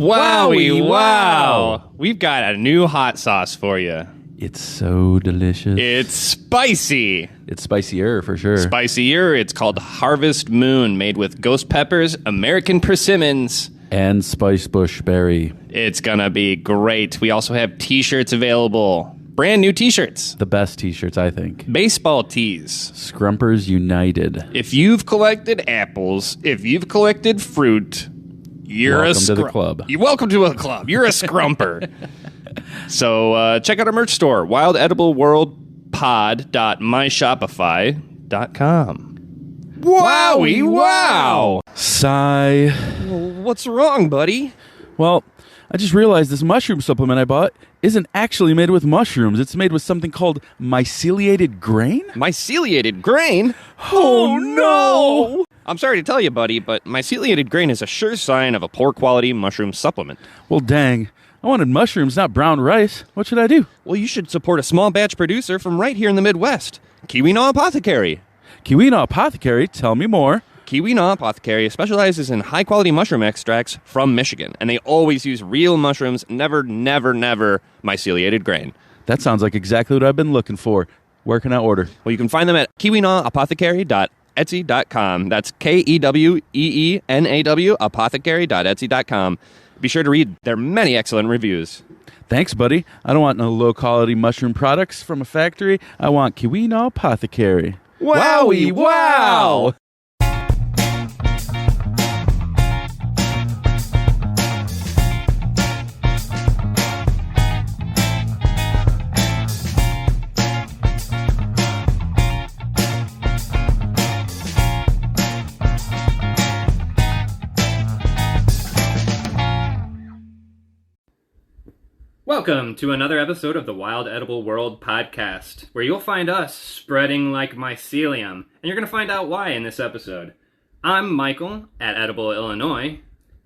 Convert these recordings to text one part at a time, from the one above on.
Wowie wow! We've got a new hot sauce for you. It's so delicious. It's spicy. It's spicier for sure. Spicier. It's called Harvest Moon, made with ghost peppers, American persimmons, and spice bush berry. It's gonna be great. We also have t-shirts available. Brand new t-shirts. The best t-shirts, I think. Baseball tees. Scrumpers United. If you've collected apples, if you've collected fruit, you're welcome to the club. You're welcome to a club. You're a scrumper. So check out our merch store, wildedyblesworldpod.myshopify.com. Wowie wow! Sigh. What's wrong, buddy? Well, I just realized this mushroom supplement I bought isn't actually made with mushrooms. It's made with something called myceliated grain? Myceliated grain? Oh, no! I'm sorry to tell you, buddy, but myceliated grain is a sure sign of a poor quality mushroom supplement. Well, dang. I wanted mushrooms, not brown rice. What should I do? Well, you should support a small batch producer from right here in the Midwest, Keweenaw Apothecary. Keweenaw Apothecary? Tell me more. Keweenaw Apothecary specializes in high-quality mushroom extracts from Michigan, and they always use real mushrooms, never myceliated grain. That sounds like exactly what I've been looking for. Where can I order? Well, you can find them at keweenawapothecary.etsy.com. That's KEWEENAW apothecary.etsy.com. Be sure to read their many excellent reviews. Thanks, buddy. I don't want no low-quality mushroom products from a factory. I want Keweenaw Apothecary. Wowie wow! Welcome to another episode of the Wild Edible World podcast, where you'll find us spreading like mycelium, and you're going to find out why in this episode. I'm Michael at Edible Illinois.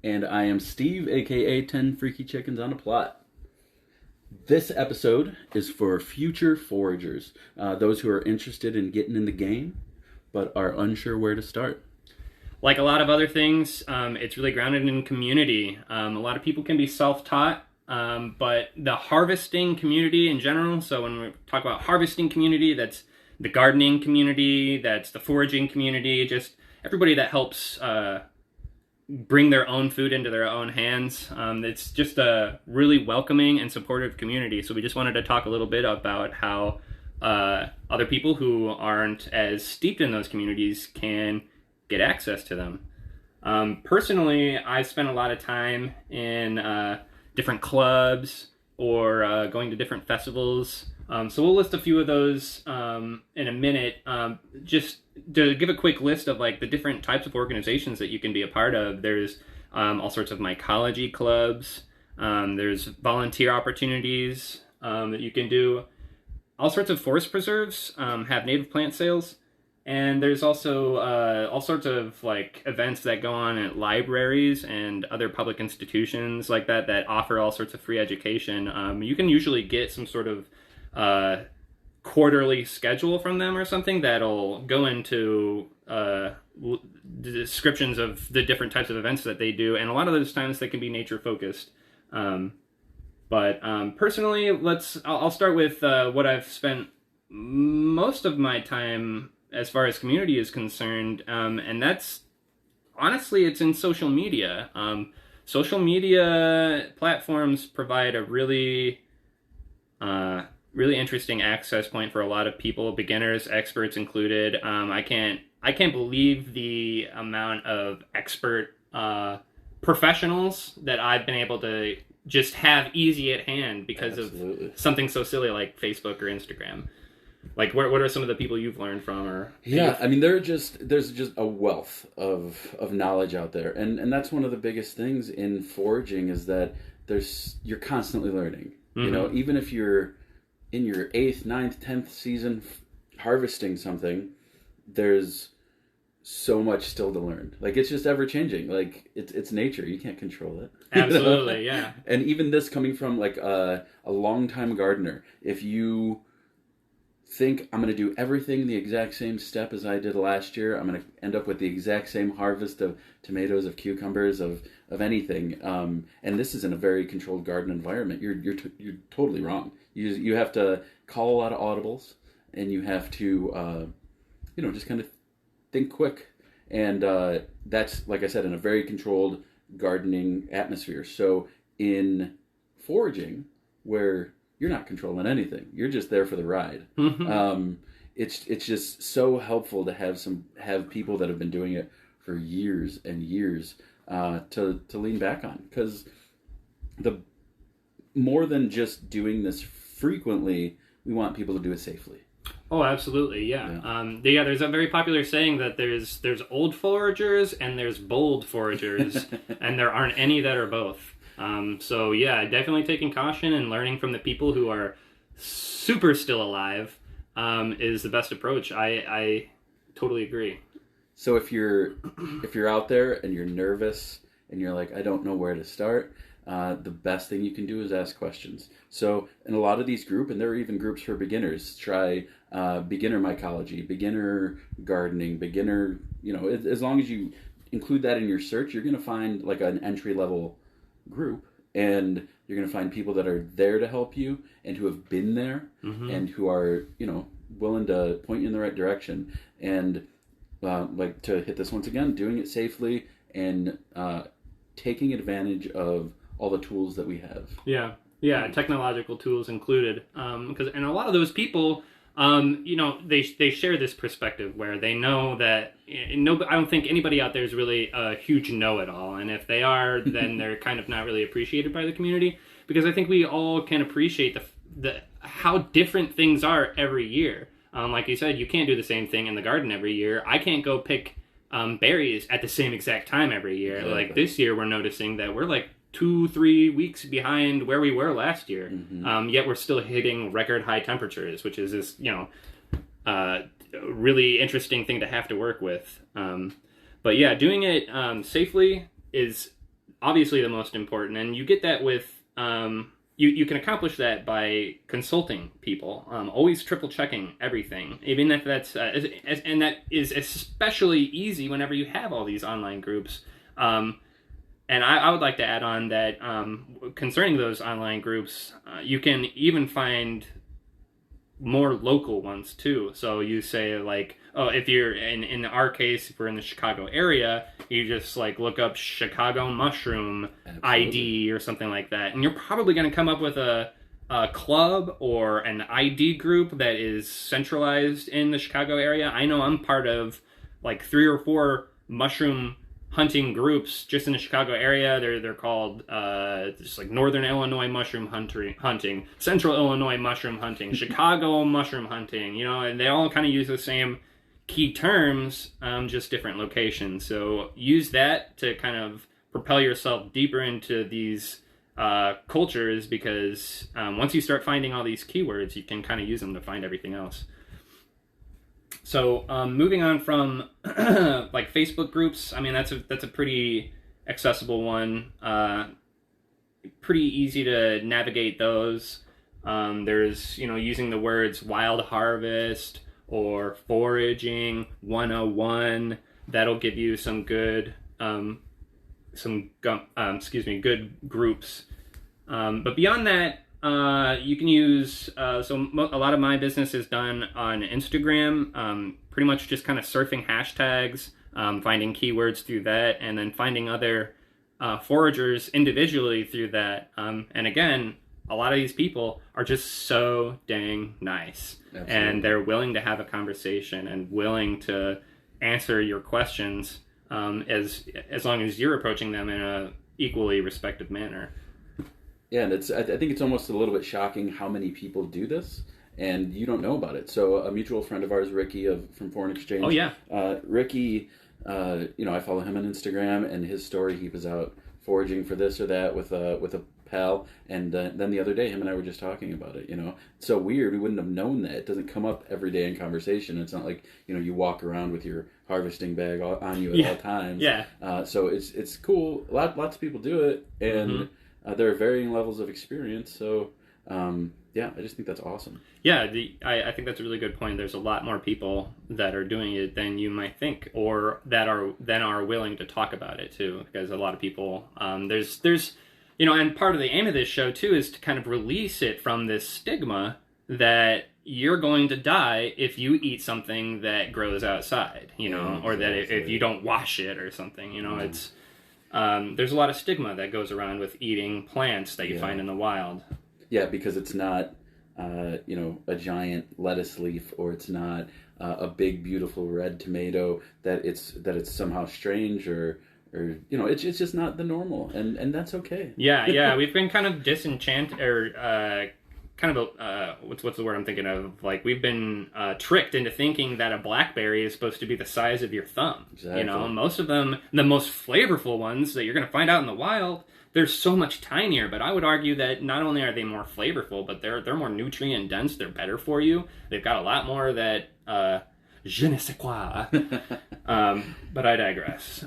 And I am Steve, a.k.a. 10 Freaky Chickens on a Plot. This episode is for future foragers, those who are interested in getting in the game, but are unsure where to start. Like a lot of other things, it's really grounded in community. A lot of people can be self-taught. But the harvesting community in general, so when we talk about harvesting community, that's the gardening community, that's the foraging community, just everybody that helps bring their own food into their own hands. It's just a really welcoming and supportive community. So we just wanted to talk a little bit about how other people who aren't as steeped in those communities can get access to them. Personally, I spent a lot of time in different clubs or going to different festivals. So we'll list a few of those in a minute. Just to give a quick list of like the different types of organizations that you can be a part of. There's all sorts of mycology clubs. There's volunteer opportunities that you can do. All sorts of forest preserves have native plant sales. And there's also all sorts of like events that go on at libraries and other public institutions like that offer all sorts of free education. You can usually get some sort of quarterly schedule from them or something that'll go into the descriptions of the different types of events that they do. And a lot of those times they can be nature focused. But personally, I'll start with what I've spent most of my time as far as community is concerned, and that's honestly, it's in social media. Social media platforms provide a really interesting access point for a lot of people, beginners, experts included. I can't believe the amount of expert professionals that I've been able to just have easy at hand because Absolutely. Of something so silly like Facebook or Instagram. Like, what are some of the people you've learned from? Or yeah, I mean, there's just a wealth of knowledge out there, and that's one of the biggest things in foraging is that you're constantly learning. Mm-hmm. You know, even if you're in your 8th, 9th, 10th season harvesting something, there's so much still to learn. Like, it's just ever changing. Like, it's nature. You can't control it. Absolutely, yeah. And even this coming from like a long time gardener, if you think I'm going to do everything the exact same step as I did last year. I'm going to end up with the exact same harvest of tomatoes, of cucumbers, of anything. And this is in a very controlled garden environment. You're totally wrong. You have to call a lot of audibles, and you have to just kind of think quick. And that's, like I said, in a very controlled gardening atmosphere. So in foraging, where you're not controlling anything, you're just there for the ride. It's just so helpful to have people that have been doing it for years and years to lean back on, because the more than just doing this frequently, we want people to do it safely. Oh, absolutely, yeah. There's a very popular saying that there's old foragers and there's bold foragers, and there aren't any that are both. So yeah, definitely taking caution and learning from the people who are super still alive is the best approach. I totally agree. So if you're out there and you're nervous and you're like, I don't know where to start, the best thing you can do is ask questions. So in a lot of these groups, and there are even groups for beginners, try beginner mycology, beginner gardening, beginner, as long as you include that in your search, you're going to find like an entry level group, and you're going to find people that are there to help you and who have been there and who are, willing to point you in the right direction. And like to hit this once again, doing it safely and taking advantage of all the tools that we have. Yeah, technological tools included. And a lot of those people, they share this perspective where they know that I don't think anybody out there is really a huge know-it-all, and if they are, then they're kind of not really appreciated by the community, because I think we all can appreciate the how different things are every year. Like you said, you can't do the same thing in the garden every year. I can't go pick berries at the same exact time every year. Exactly. Like this year, we're noticing that we're like 2-3 weeks behind where we were last year. Yet we're still hitting record high temperatures, which is this, really interesting thing to have to work with. But yeah, doing it safely is obviously the most important, and you get that with you can accomplish that by consulting people, always triple checking everything, even if that's and that is especially easy whenever you have all these online groups. And I would like to add on that concerning those online groups, you can even find more local ones too. So you say like, oh, if you're in our case, if we're in the Chicago area, you just like look up Chicago mushroom ID or something like that, and you're probably going to come up with a club or an ID group that is centralized in the Chicago area. I know I'm part of like 3 or 4 mushroom hunting groups just in the Chicago area. They're called just like Northern Illinois mushroom hunting, Central Illinois mushroom hunting, Chicago mushroom hunting, and they all kind of use the same key terms, just different locations. So use that to kind of propel yourself deeper into these cultures, because once you start finding all these keywords, you can kind of use them to find everything else. So moving on from like Facebook groups, I mean that's a pretty accessible one, pretty easy to navigate those. There's using the words wild harvest or foraging 101. That'll give you some good good groups. But beyond that, you can use, a lot of my business is done on Instagram, pretty much just kind of surfing hashtags, finding keywords through that, and then finding other foragers individually through that. And again, a lot of these people are just so dang nice. Absolutely. And they're willing to have a conversation and willing to answer your questions as long as you're approaching them in a equally respectful manner. Yeah, and I think it's almost a little bit shocking how many people do this, and you don't know about it. So a mutual friend of ours, Ricky from Foreign Exchange. Oh yeah. Ricky, I follow him on Instagram, and his story, he was out foraging for this or that with a pal, and then the other day, him and I were just talking about it. It's so weird. We wouldn't have known that. It doesn't come up every day in conversation. It's not like you walk around with your harvesting bag on you at all times. Yeah. So it's cool. Lots of people do it, and there are varying levels of experience. So Yeah, I just think that's awesome. Yeah, I think that's a really good point. There's a lot more people that are doing it than you might think, or that are willing to talk about it too. Because a lot of people, there's and part of the aim of this show too is to kind of release it from this stigma that you're going to die if you eat something that grows outside, or that if you don't wash it or something. It's there's a lot of stigma that goes around with eating plants that you find in the wild. Yeah, because it's not, a giant lettuce leaf, or it's not a big, beautiful red tomato. That it's somehow strange, or it's just not the normal, and that's okay. Yeah, we've been kind of disenchanted, or kind of what's the word I'm thinking of? Like, we've been tricked into thinking that a blackberry is supposed to be the size of your thumb. Exactly. Most of them, the most flavorful ones that you're going to find out in the wild, they're so much tinier. But I would argue that not only are they more flavorful, but they're more nutrient dense. They're better for you. They've got a lot more of that je ne sais quoi. But I digress.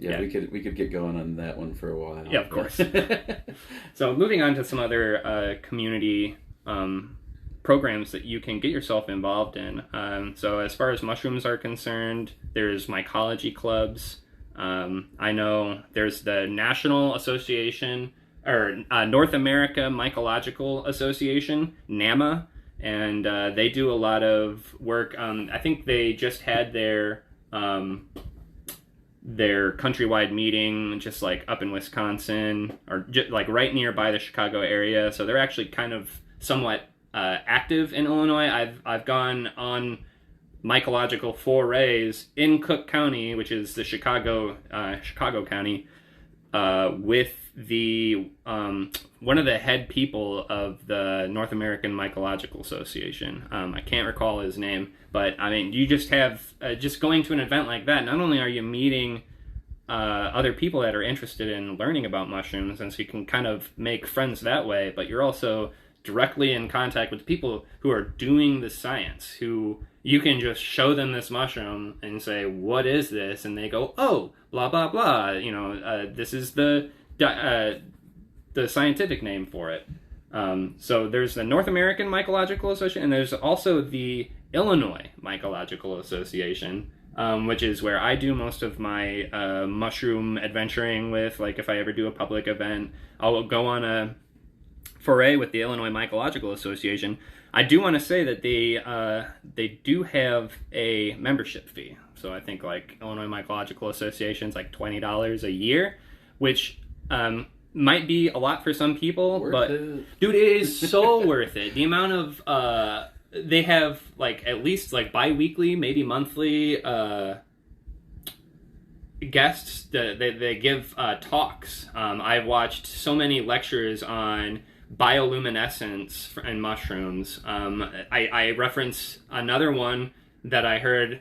Yeah, we could get going on that one for a while. Yeah, of course. So moving on to some other community programs that you can get yourself involved in. So as far as mushrooms are concerned, there's mycology clubs. I know there's the National Association, or North America Mycological Association, NAMA, and they do a lot of work. I think they just had their countrywide meeting just like up in Wisconsin, or just like right nearby the Chicago area. So they're actually kind of somewhat active in Illinois. I've gone on mycological forays in Cook County, which is the Chicago County, with the one of the head people of the North American Mycological Association. I can't recall his name, but I mean, you just have just going to an event like that. Not only are you meeting other people that are interested in learning about mushrooms, and so you can kind of make friends that way, but you're also directly in contact with people who are doing the science, who you can just show them this mushroom and say, what is this? And they go, oh, blah, blah, blah. This is the scientific name for it. So there's the North American Mycological Association, and there's also the Illinois Mycological Association, which is where I do most of my mushroom adventuring with. Like, if I ever do a public event, I'll go on a foray with the Illinois Mycological Association. I do want to say that they do have a membership fee. So I think like Illinois Mycological Association is like $20 a year, which might be a lot for some people, but dude, it is so worth it. The amount of they have like at least like bi-weekly, maybe monthly guests that they give talks. I've watched so many lectures on bioluminescence and mushrooms. I reference another one that I heard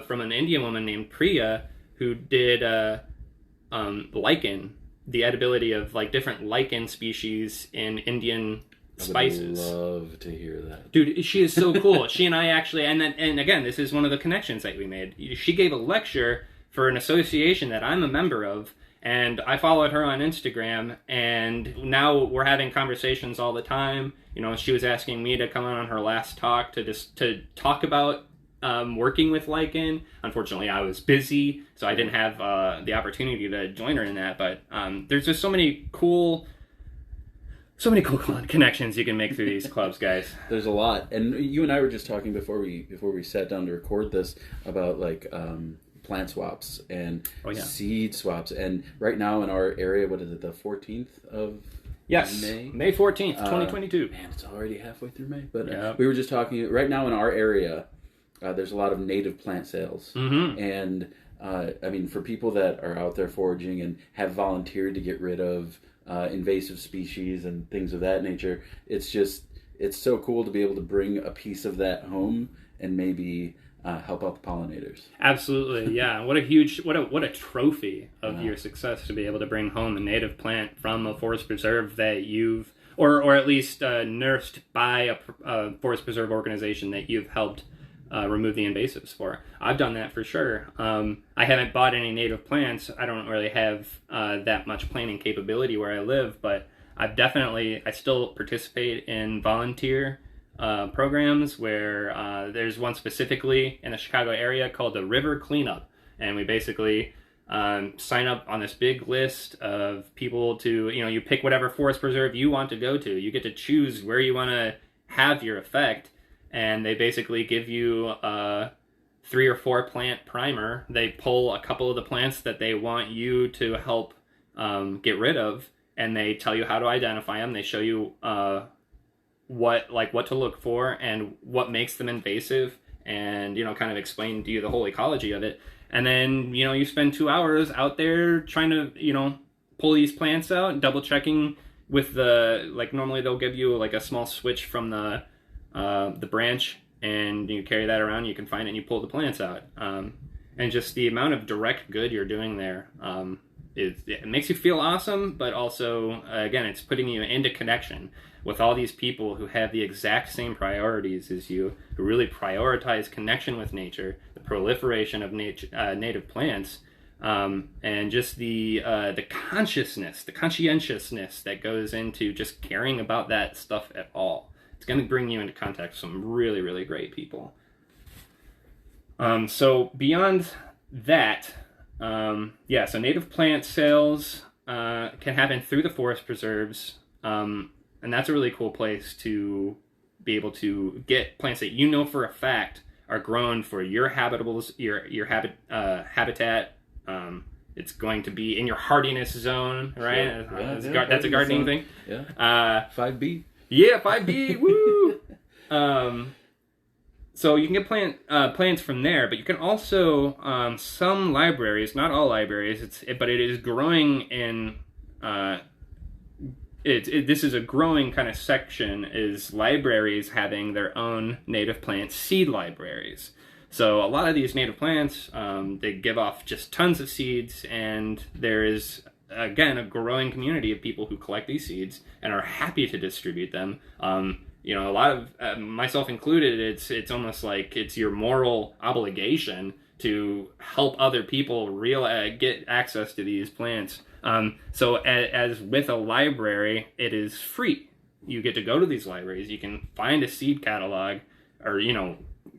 from an Indian woman named Priya, who did lichen, the edibility of like different lichen species in Indian spices. I would love to hear that. Dude, she is so cool. She and I actually, and again, this is one of the connections that we made. She gave a lecture for an association that I'm a member of, and I followed her on Instagram, and now we're having conversations all the time. She was asking me to come on her last talk to talk about working with lichen. Unfortunately, I was busy, so I didn't have the opportunity to join her in that. But there's just so many cool connections you can make through these clubs, guys. There's a lot, and you and I were just talking before we sat down to record this about like plant swaps and seed swaps. And right now in our area, what is it, the 14th of May? May 14th, 2022. Man, it's already halfway through May. But we were just talking, right now in our area, there's a lot of native plant sales. Mm-hmm. And I mean, for people that are out there foraging and have volunteered to get rid of invasive species and things of that nature, it's so cool to be able to bring a piece of that home and maybe help out the pollinators. Absolutely, yeah. What a trophy of your success to be able to bring home a native plant from a forest preserve that you've, or at least nursed by a forest preserve organization that you've helped remove the invasives for. I've done that for sure. I haven't bought any native plants. I don't really have that much planting capability where I live, but I still participate in volunteer programs where there's one specifically in the Chicago area called the River Cleanup, and we basically sign up on this big list of people to, you pick whatever forest preserve you want to go to. You get to choose where you want to have your effect, and they basically give you a 3 or 4 plant primer. They pull a couple of the plants that they want you to help get rid of, and they tell you how to identify them. They show you what to look for and what makes them invasive, and kind of explain to you the whole ecology of it. And then you spend 2 hours out there trying to pull these plants out, double checking with normally they'll give you a small switch from the branch, and you carry that around. You can find it and you pull the plants out, and just the amount of direct good you're doing there, it makes you feel awesome. But also, again, it's putting you into connection with all these people who have the exact same priorities as you, who really prioritize connection with nature, the proliferation of native plants, and just the consciousness, the conscientiousness that goes into just caring about that stuff at all. It's going to bring you into contact with some really, really great people. So beyond that, so native plant sales can happen through the forest preserves, and that's a really cool place to be able to get plants that for a fact are grown for your habitables, your habitat. It's going to be in your hardiness zone, right? Sure. That's a gardening thing. Yeah. 5B. Yeah, 5B. Woo! So you can get plants from there, but you can also some libraries, not all libraries, but it is growing in. This is a growing kind of section, is libraries having their own native plant seed libraries. So a lot of these native plants, they give off just tons of seeds, and there is, again, a growing community of people who collect these seeds and are happy to distribute them. A lot of, myself included, it's almost like it's your moral obligation to help other people get access to these plants. So as with a library, it is free. You get to go to these libraries. You can find a seed catalog, or,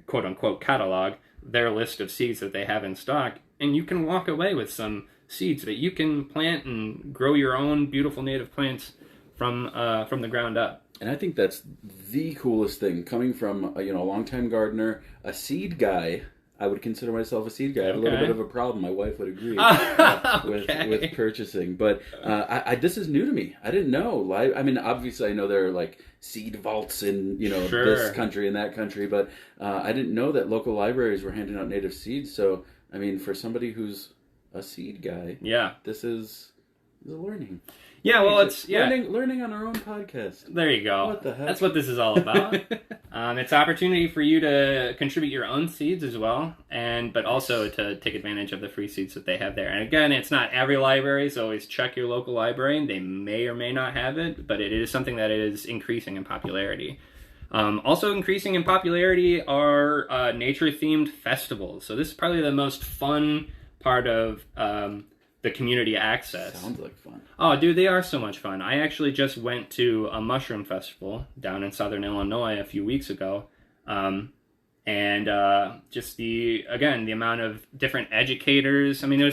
quote unquote catalog, their list of seeds that they have in stock, and you can walk away with some seeds that you can plant and grow your own beautiful native plants from the ground up. And I think that's the coolest thing, coming from a longtime gardener, a seed guy. I would consider myself a seed guy. I have a little bit of a problem. My wife would agree with purchasing. But this is new to me. I didn't know. I mean, obviously, I know there are seed vaults in Sure. this country and that country, but I didn't know that local libraries were handing out native seeds. So, I mean, for somebody who's a seed guy, this is a learning. Yeah, well, it's learning on our own podcast. There you go. What the heck? That's what this is all about. It's an opportunity for you to contribute your own seeds as well, but also to take advantage of the free seeds that they have there. And again, it's not every library, so always check your local library. They may or may not have it, but it is something that is increasing in popularity. Also increasing in popularity are nature-themed festivals. So this is probably the most fun part of the community access. Sounds like fun. Oh, dude, they are so much fun. I actually just went to a mushroom festival down in southern Illinois a few weeks ago. Just the amount of different educators. I mean, I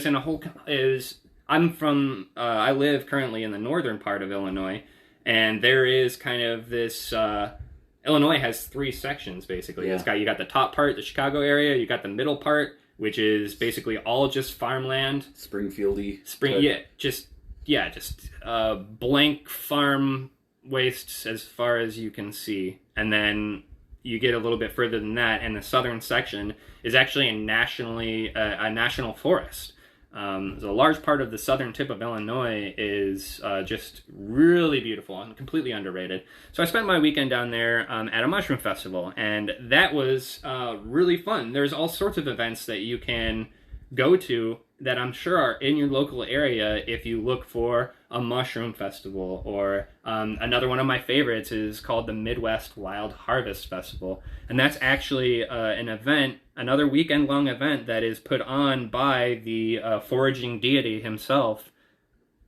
live currently in the northern part of Illinois, and there is kind of this, Illinois has 3 sections, basically. Yeah. You got the top part, the Chicago area, you got the middle part, which is basically all just farmland. Springfieldy. Just blank farm wastes as far as you can see. And then you get a little bit further than that, and the southern section is actually a national forest. So a large part of the southern tip of Illinois is just really beautiful and completely underrated. So I spent my weekend down there at a mushroom festival, and that was really fun. There's all sorts of events that you can go to that I'm sure are in your local area if you look for a mushroom festival. Or another one of my favorites is called the Midwest Wild Harvest Festival. And that's actually an event, another weekend-long event that is put on by the foraging deity himself,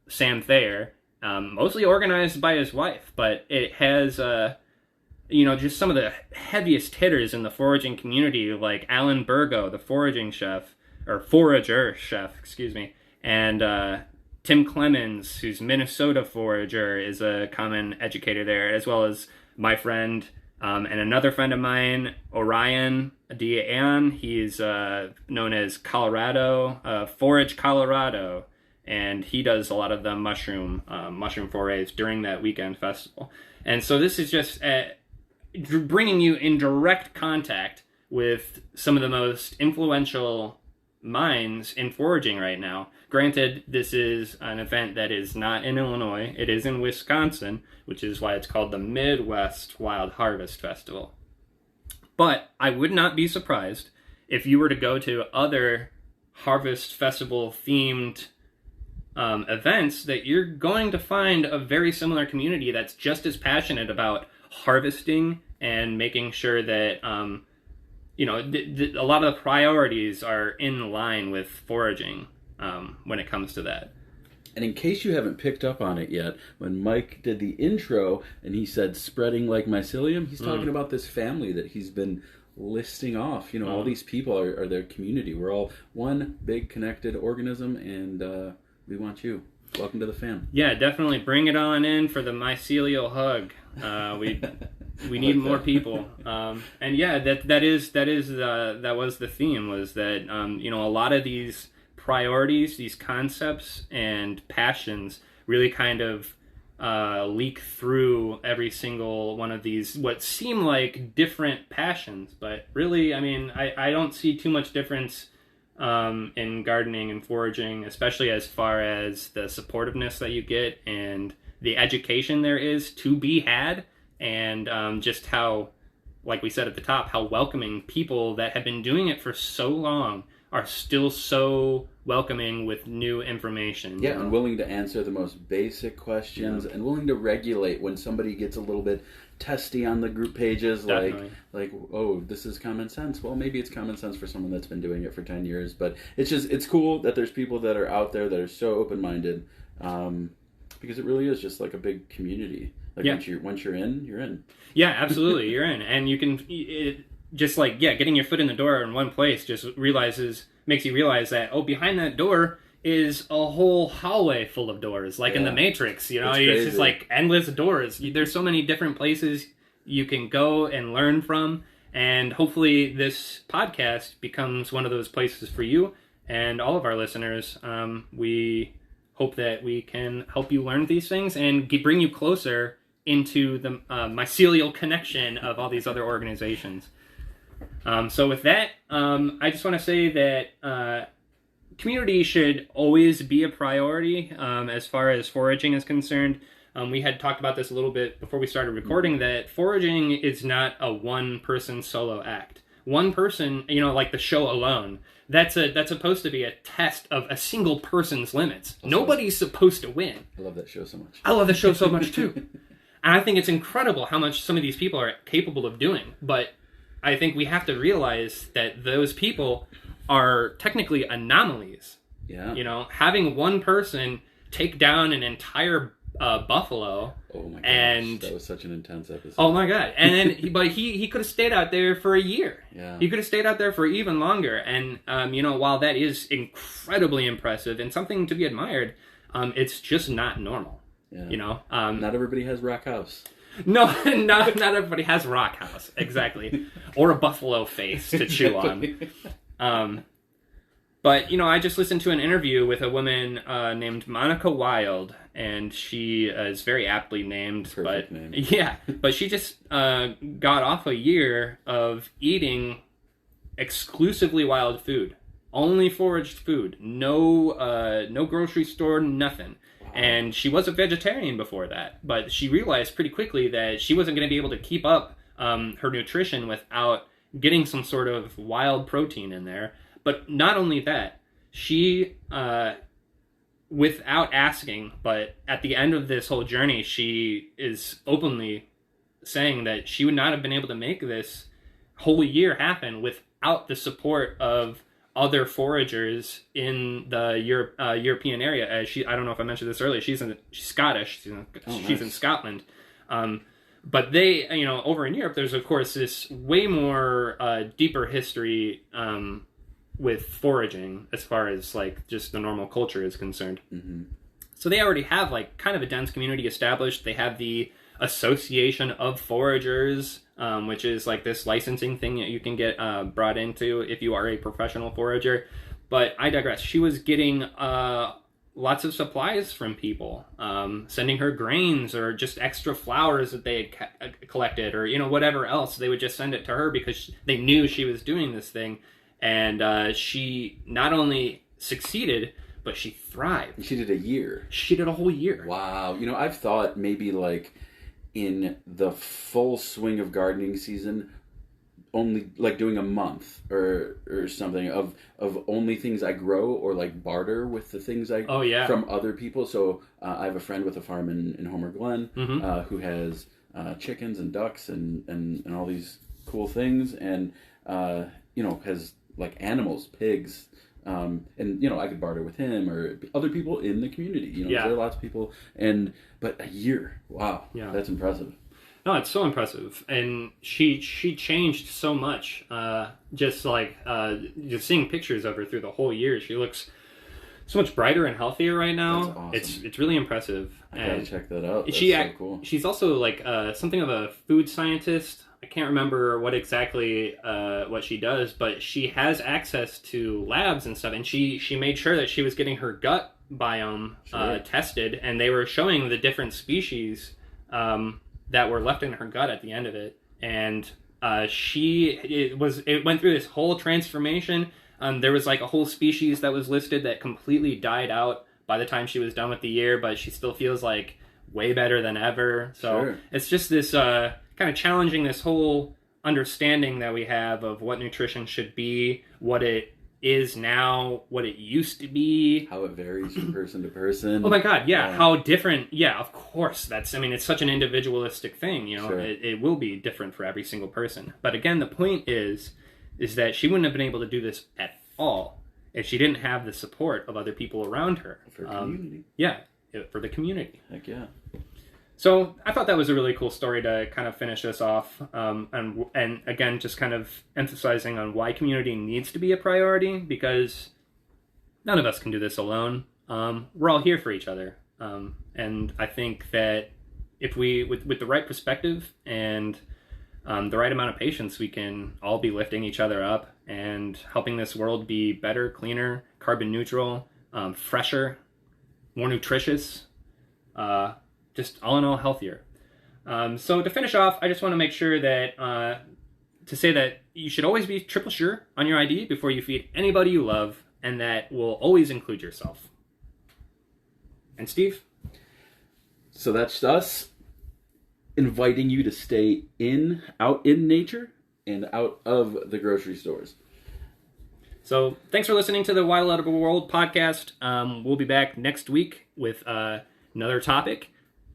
Sam Thayer. mostly organized by his wife, but it has just some of the heaviest hitters in the foraging community, like Alan Burgo, the foraging chef, or forager chef, excuse me, and Tim Clemens, who's Minnesota forager, is a common educator there, as well as my friend and another friend of mine, Orion Diane. He's known as Colorado, Forage Colorado, and he does a lot of the mushroom forays during that weekend festival. And so this is just bringing you in direct contact with some of the most influential minds in foraging right now. Granted, this is an event that is not in Illinois. It is in Wisconsin, which is why it's called the Midwest Wild Harvest Festival. But I would not be surprised if you were to go to other Harvest Festival themed events, that you're going to find a very similar community that's just as passionate about harvesting and making sure that a lot of the priorities are in line with foraging when it comes to that. And in case you haven't picked up on it yet, when Mike did the intro and he said spreading like mycelium, he's talking about this family that he's been listing off. All these people are their community. We're all one big connected organism, and we want you. Welcome to the fam. Yeah, definitely bring it on in for the mycelial hug. We need more people. And yeah, that was the theme, was that a lot of these priorities, these concepts and passions really kind of leak through every single one of these, what seem like different passions, but really, I don't see too much difference in gardening and foraging, especially as far as the supportiveness that you get and the education there is to be had, and just how, like we said at the top, how welcoming people that have been doing it for so long are still so welcoming with new information. Yeah, and willing to answer the most basic questions, and willing to regulate when somebody gets a little bit testy on the group pages, like, oh, this is common sense. Well, maybe it's common sense for someone that's been doing it for 10 years, but it's cool that there's people that are out there that are so open-minded, because it really is just like a big community. Like, once you're in, you're in. Yeah, absolutely, you're in, and you can getting your foot in the door in one place makes you realize that, oh, behind that door is a whole hallway full of doors, like in the Matrix. It's just like endless doors. There's so many different places you can go and learn from, and hopefully this podcast becomes one of those places for you and all of our listeners. We hope that we can help you learn these things and bring you closer into the mycelial connection of all these other organizations. So with that, I just want to say that community should always be a priority as far as foraging is concerned. We had talked about this a little bit before we started recording, that foraging is not a one-person solo act. One person, like the show alone, that's supposed to be a test of a single person's limits. Nobody's supposed to win. I love that show so much. I love the show so much too. And I think it's incredible how much some of these people are capable of doing. But I think we have to realize that those people are technically anomalies. Yeah. Having one person take down an entire buffalo. Oh my gosh, and that was such an intense episode. Oh my god! And then, but he could have stayed out there for a year. Yeah. He could have stayed out there for even longer. And while that is incredibly impressive and something to be admired, it's just not normal. Yeah. Not everybody has Rock House. No, not everybody has Rock House, exactly, or a buffalo face to chew on. But I just listened to an interview with a woman named Monica Wild, and she is very aptly named. Perfect name. Yeah, but she just got off a year of eating exclusively wild food, only foraged food, no grocery store, nothing. And she was a vegetarian before that, but she realized pretty quickly that she wasn't going to be able to keep up her nutrition without getting some sort of wild protein in there. But not only that, she, without asking, but at the end of this whole journey, she is openly saying that she would not have been able to make this whole year happen without the support of other foragers in the European area. As I don't know if I mentioned this earlier. She's Scottish. She's in Scotland. But they, over in Europe, there's of course this way more deeper history with foraging as far as like just the normal culture is concerned. Mm-hmm. So they already have like kind of a dense community established. They have the Association of Foragers, which is like this licensing thing that you can get brought into if you are a professional forager. But I digress. She was getting lots of supplies from people, sending her grains or just extra flowers that they had collected, or whatever else. They would just send it to her because they knew she was doing this thing, and she not only succeeded, but she thrived. She did a year. She did a whole year. Wow. I've thought maybe like in the full swing of gardening season, only like doing a month or something of only things I grow or like barter with the things I from other people. So I have a friend with a farm in Homer Glen who has chickens and ducks and all these cool things, and has like animals, pigs. And I could barter with him or other people in the community. There are lots of people, but a year, wow, that's impressive. No, it's so impressive, and she changed so much. Just seeing pictures of her through the whole year, she looks so much brighter and healthier right now. That's awesome. It's really impressive. I gotta check that out. That's so cool. She's also like something of a food scientist. I can't remember what exactly what she does, but she has access to labs and stuff, and she made sure that she was getting her gut biome tested, and they were showing the different species that were left in her gut at the end of it, and it went through this whole transformation. There was like a whole species that was listed that completely died out by the time she was done with the year, but she still feels like way better than ever. So it's just this kind of challenging this whole understanding that we have of what nutrition should be, what it is now, what it used to be, how it varies from person to person. Oh my God, how different. Yeah, of course. It's such an individualistic thing. It will be different for every single person. But again, the point is that she wouldn't have been able to do this at all if she didn't have the support of other people around her. For community. For the community. Heck yeah. So I thought that was a really cool story to kind of finish this off, and again, just kind of emphasizing on why community needs to be a priority, because none of us can do this alone. We're all here for each other, and I think that if we, with the right perspective and the right amount of patience, we can all be lifting each other up and helping this world be better, cleaner, carbon neutral, fresher, more nutritious, just all in all healthier. So to finish off, I just want to make sure that to say that you should always be triple sure on your ID before you feed anybody you love, and that will always include yourself. And Steve? So that's us inviting you to stay out in nature and out of the grocery stores. So thanks for listening to the Wild Edible World podcast. We'll be back next week with another topic.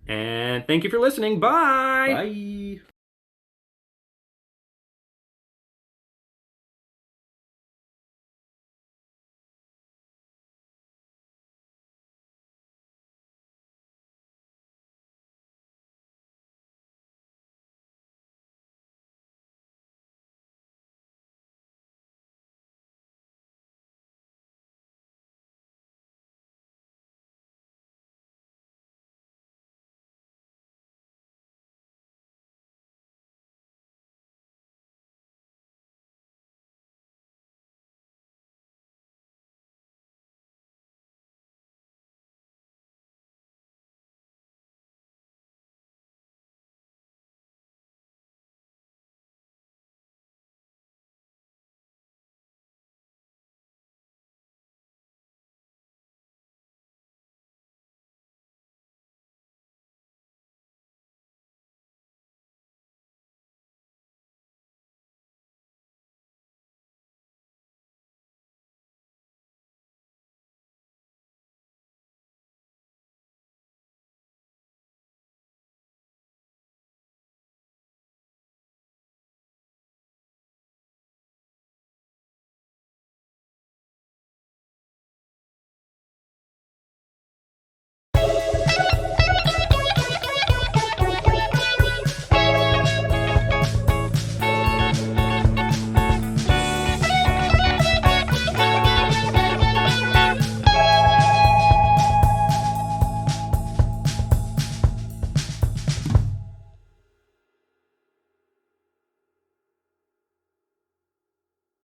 And thank you for listening. Bye. Bye.